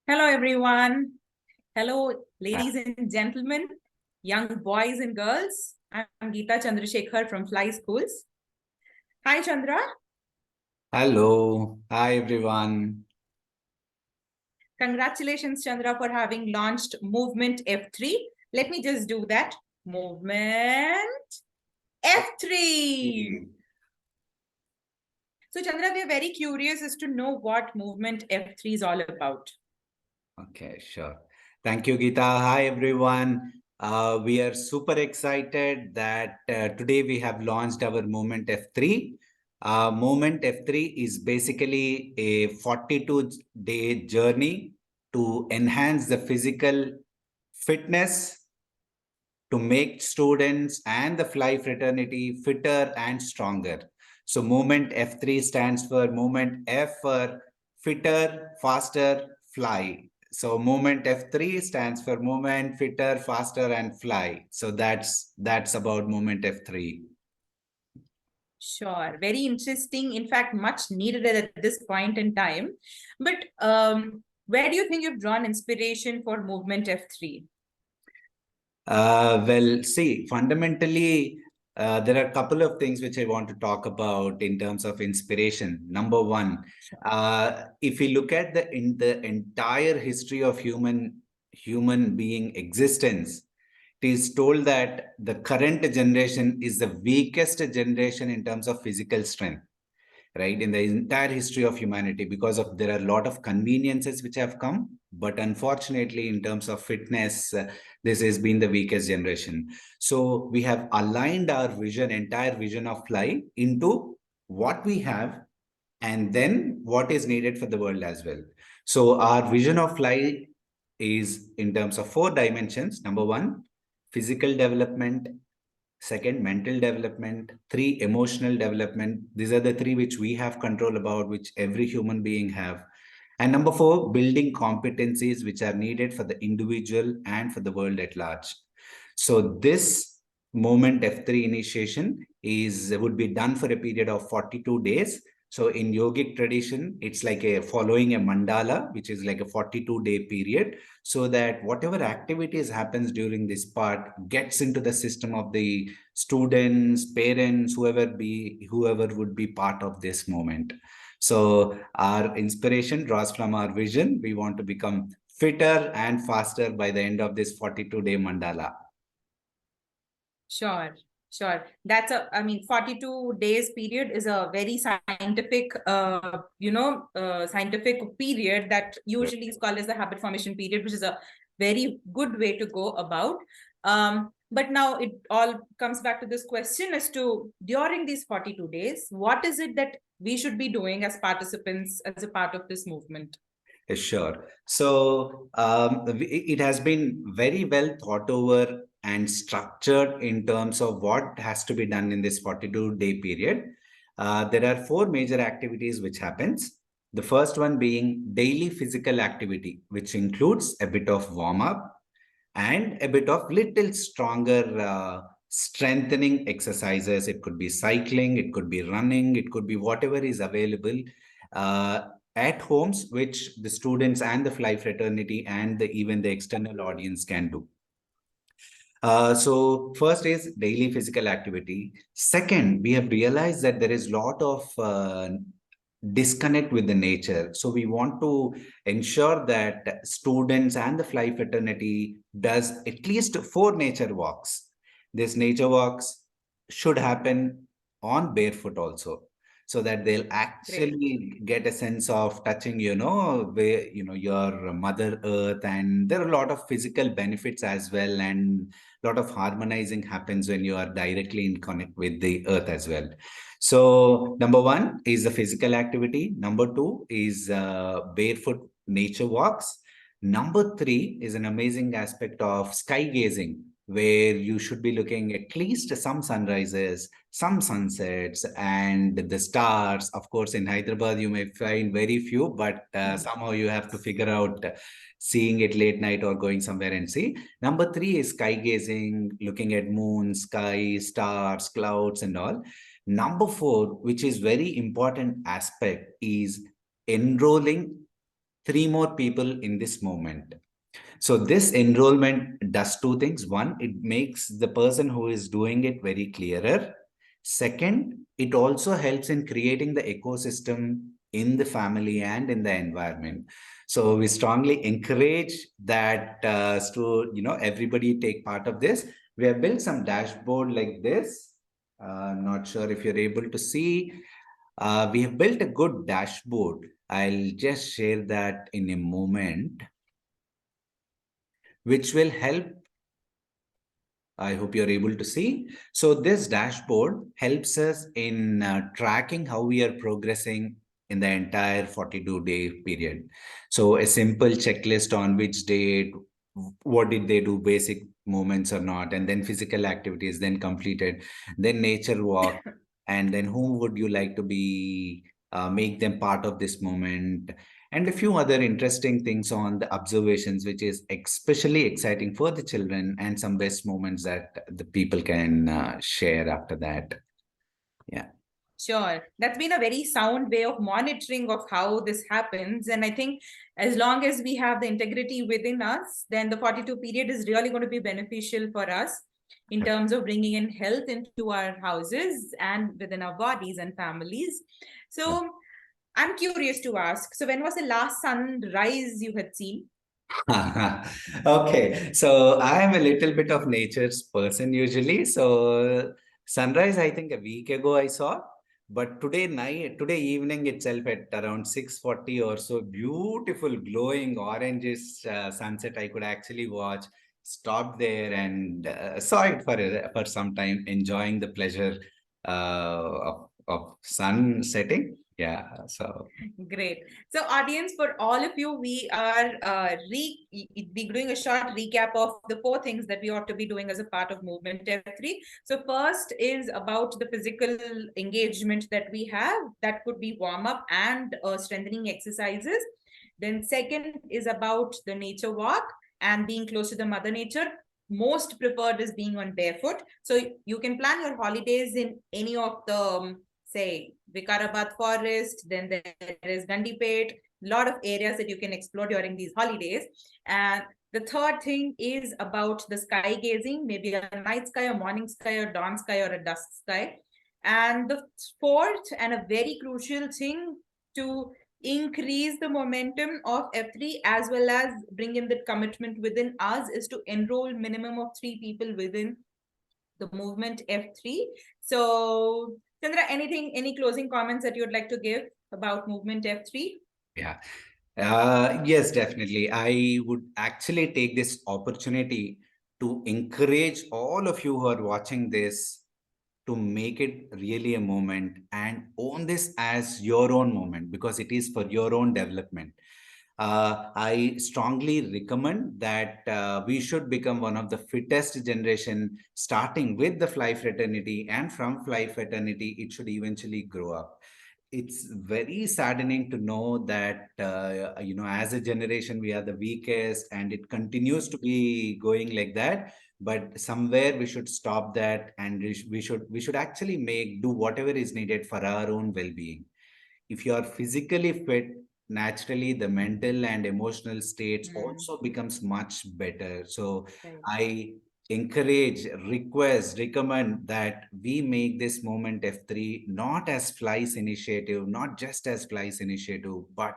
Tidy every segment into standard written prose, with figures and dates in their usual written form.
Hello, everyone. Hello, Ah, ladies and gentlemen, young boys and girls. I'm Geeta Chandrasekhar from Fly Schools. Hi, Chandra. Hello. Hi, everyone. Congratulations, Chandra, for having launched Movement F3. Let me just do that. Movement F3. So, Chandra, we are very curious as to know what Movement F3 is all about. Okay, sure. Thank you, Geeta. Hi, everyone. We are super excited that today we have launched our Movement F3. Movement F3 is basically a 42-day journey to enhance the physical fitness, to make students and the fly fraternity fitter and stronger. So movement F3 stands for movement F for fitter, faster, fly. So movement F3 stands for movement, fitter, faster, and fly. So that's about movement F3. Sure, very interesting. In fact, much needed at this point in time. But where do you think you've drawn inspiration for Movement F3? Well, see, fundamentally, there are a couple of things which I want to talk about in terms of inspiration. Number one, Sure. if we look at the entire history of human being existence, it is told that the current generation is the weakest generation in terms of physical strength, right, in the entire history of humanity, because of there are a lot of conveniences which have come, but unfortunately in terms of fitness, this has been the weakest generation. So we have aligned our vision, entire vision of fly, into what we have and then what is needed for the world as well. So our vision of fly is in terms of 4 dimensions. Number one, physical development. Second, mental development. Three, emotional development. These are the three which we have control about, which every human being have. And number four, building competencies which are needed for the individual and for the world at large. So this moment F3 initiation is would be done for a period of 42 days. So in yogic tradition, it's like a following a mandala, which is like a 42-day period, so that whatever activities happens during this part gets into the system of the students, parents, whoever would be part of this moment. So our inspiration draws from our vision. We want to become fitter and faster by the end of this 42-day mandala. Sure, sure. That's I mean, 42 days period is a very scientific, scientific period that usually is called as the habit formation period, which is a very good way to go about. But now it all comes back to this question as to during these 42 days, what is it that we should be doing as participants as a part of this movement? Sure. So it has been very well thought over and structured in terms of what has to be done in this 42-day period. There are 4 major activities which happens. The first one being daily physical activity, which includes a bit of warm up and a bit of little stronger strengthening exercises. It could be cycling, it could be running, it could be whatever is available uh, at homes, which the students and the fly fraternity and even the external audience can do. So first is daily physical activity. Second, we have realized that there is a lot of disconnect with the nature. So we want to ensure that students and the fly fraternity does at least 4 nature walks. These nature walks should happen on barefoot also, so that they'll Great. actually get a sense of touching, where, your mother earth, and there are a lot of physical benefits as well, and a lot of harmonizing happens when you are directly in connect with the earth as well. So number one is the physical activity. Number two is barefoot nature walks. Number three is an amazing aspect of sky gazing, where you should be looking at least some sunrises, some sunsets, and the stars. Of course, in Hyderabad, you may find very few, but somehow you have to figure out seeing it late night or going somewhere and see. Number three is sky gazing, looking at moon, sky, stars, clouds, and all. Number four, which is very important aspect, is enrolling 3 more people in this moment. So this enrollment does 2 things. One, it makes the person who is doing it very clearer. Second, it also helps in creating the ecosystem in the family and in the environment. So we strongly encourage that everybody take part of this. We have built some dashboard like this. Not sure if you're able to see. We have built a good dashboard. I'll just share that in a moment, which will help. I hope you're able to see. So this dashboard helps us in tracking how we are progressing in the entire 42-day period. So a simple checklist on which date, what did they do, basic movements or not, and then physical activities, then completed, then nature walk, and then whom would you like to be, make them part of this moment, and a few other interesting things on the observations, which is especially exciting for the children, and some best moments that the people can share after that. Yeah. Sure. That's been a very sound way of monitoring of how this happens. And I think as long as we have the integrity within us, then the 42 period is really going to be beneficial for us in terms of bringing in health into our houses and within our bodies and families. So I'm curious to ask, so when was the last sunrise you had seen? Okay, so I am a little bit of nature's person usually. So sunrise, I think a week ago I saw, but today evening itself at around 6:40 or so, beautiful glowing oranges sunset I could actually watch. Stopped there and saw it for some time, enjoying the pleasure of sun setting. Yeah, so Great. So, audience, for all of you, we are be doing a short recap of the 4 things that we ought to be doing as a part of Movement F3. So, first is about the physical engagement that we have. That could be warm up and strengthening exercises. Then, second is about the nature walk and being close to the Mother Nature. Most preferred is being on barefoot. So, you can plan your holidays in any of the say Vikarabad Forest, then there is Gandipet, a lot of areas that you can explore during these holidays. And the third thing is about the sky gazing, maybe a night sky, a morning sky, or dawn sky, or a dusk sky. And the fourth and a very crucial thing to increase the momentum of F3 as well as bring in the commitment within us is to enroll minimum of 3 people within the movement F3. So, Chandra, any closing comments that you'd like to give about movement F3? yeah. Yes, definitely. I would actually take this opportunity to encourage all of you who are watching this to make it really a moment and own this as your own moment, because it is for your own development. I strongly recommend that we should become one of the fittest generation, starting with the fly fraternity, and from fly fraternity, it should eventually grow up. It's very saddening to know that as a generation we are the weakest, and it continues to be going like that. But somewhere we should stop that, and we should actually do whatever is needed for our own well-being. If you are physically fit, naturally the mental and emotional states also becomes much better. So Right. I encourage, request, recommend that we make this Movement F3 not as Flies initiative, not just as Flies initiative, but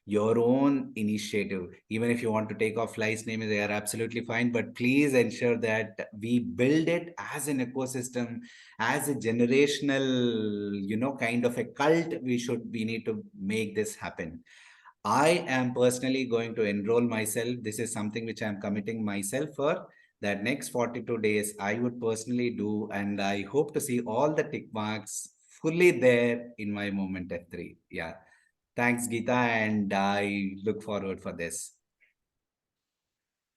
your own initiative. Even if you want to take off Fly's name, they are absolutely fine, but please ensure that we build it as an ecosystem, as a generational, kind of a cult. We need to make this happen. I am personally going to enroll myself. This is something which I'm committing myself for. That next 42 days, I would personally do, and I hope to see all the tick marks fully there in my Movement F3. Yeah. Thanks, Geeta, and I look forward for this.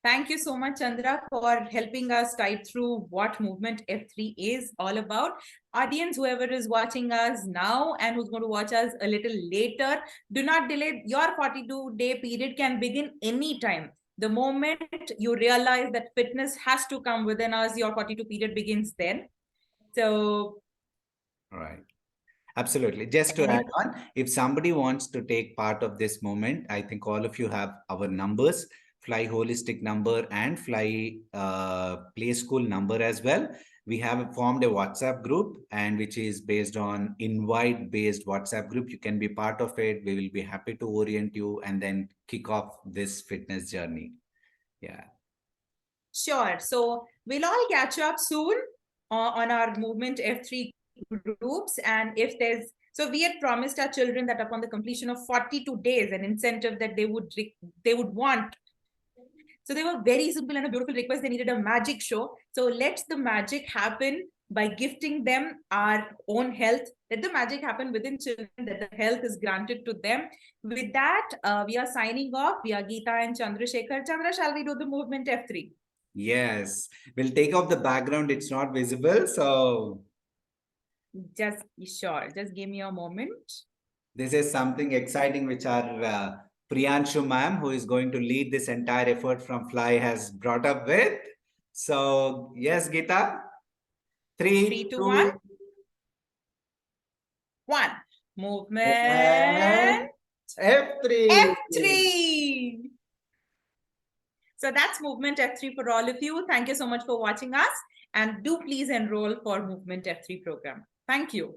Thank you so much, Chandra, for helping us type through what Movement F3 is all about. Audience, whoever is watching us now and who's going to watch us a little later, do not delay. Your 42-day period can begin anytime. The moment you realize that fitness has to come within us, your 42 period begins then. So, All right. Absolutely. Just to And add on, if somebody wants to take part of this moment, I think all of you have our numbers, Fly Holistic number and Fly Play School number as well. We have formed a WhatsApp group, and which is based on invite-based WhatsApp group. You can be part of it. We will be happy to orient you and then kick off this fitness journey. Yeah. Sure. So we'll all catch up soon on our Movement F3 groups. And if there's, so we had promised our children that upon the completion of 42 days, an incentive that they would want. So they were very simple and a beautiful request. They needed a magic show. So let the magic happen by gifting them our own health. Let the magic happen within children, that the health is granted to them. With that, we are signing off. We are Geeta and Chandrasekhar. Chandra, shall we do the Movement F3? Yes. We'll take off the background. It's not visible. So Just sure. Just give me a moment. this is something exciting which our Priyanshu ma'am, who is going to lead this entire effort from Fly, has brought up with. So yes, Geeta. 3, 2, 1. Movement F3. F3. So that's Movement F3 for all of you. Thank you so much for watching us. And do please enroll for Movement F3 program. Thank you.